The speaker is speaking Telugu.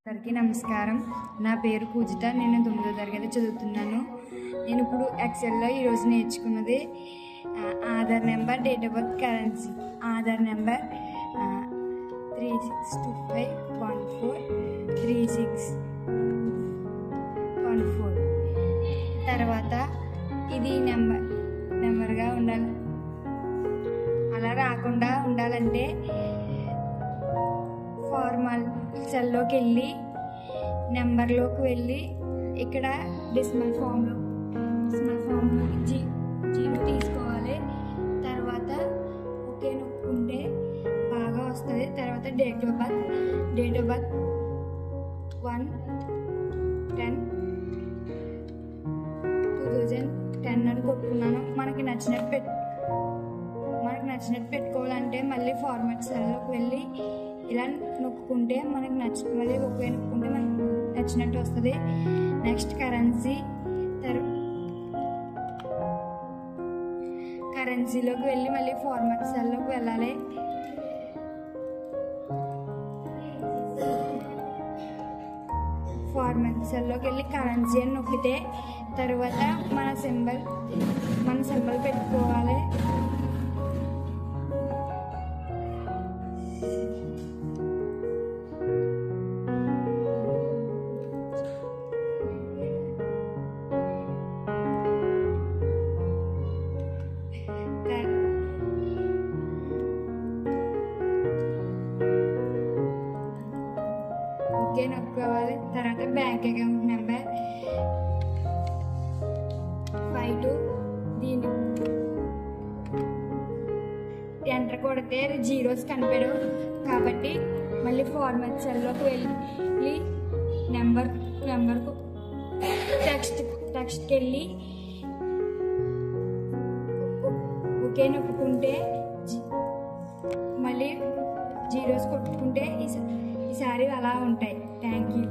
అందరికీ నమస్కారం. నా పేరు పూజిత. నేను 9వ తరగతి చదువుతున్నాను. నేను ఇప్పుడు ఎక్సెల్లో ఈరోజు నేర్చుకున్నది Aadhaar number, date of birth, currency. Aadhaar number 3625143614. తర్వాత ఇది నెంబర్గా ఉండాలి. అలా రాకుండా ఉండాలంటే ఫార్మల్ సెల్లోకి వెళ్ళి నెంబర్లోకి వెళ్ళి ఇక్కడ డెసిమల్ ఫామ్లో జీరో తీసుకోవాలి. తర్వాత ఓకే నొక్కుంటే బాగా వస్తుంది. తర్వాత డేట్ ఆఫ్ బర్త్ 1/10/2010 అని కొట్టుకున్నాను. మనకి నచ్చినట్టు పెట్టుకోవాలంటే మళ్ళీ ఫార్మాట్ సెల్లోకి వెళ్ళి ఇలా నొక్కుంటే మనకి మళ్ళీ ఒకే నొక్కుంటే మనకి నచ్చినట్టు వస్తుంది. నెక్స్ట్ కరెన్సీలోకి వెళ్ళి మళ్ళీ ఫార్మాట్ సెల్లోకి వెళ్ళాలి. ఫార్మాట్ సెల్లోకి వెళ్ళి కరెన్సీ అని నొక్కితే తర్వాత మన సింబల్ పెట్టుకోవాలి. ఓకే నొక్కోవాలి. తర్వాత బ్యాంక్ అకౌంట్ నెంబర్ 52 దీన్ని ఎంటర్ కొడితే జీరోస్ కనిపెడవు కాబట్టి మళ్ళీ ఫార్మాట్ సెల్లోకి వెళ్ళి నెంబర్కు టెక్స్ట్కి వెళ్ళి ఓకే నొక్కుంటే మళ్ళీ జీరోస్ కొట్టుకుంటే ఈసారి అలా ఉంటాయి. Thank you.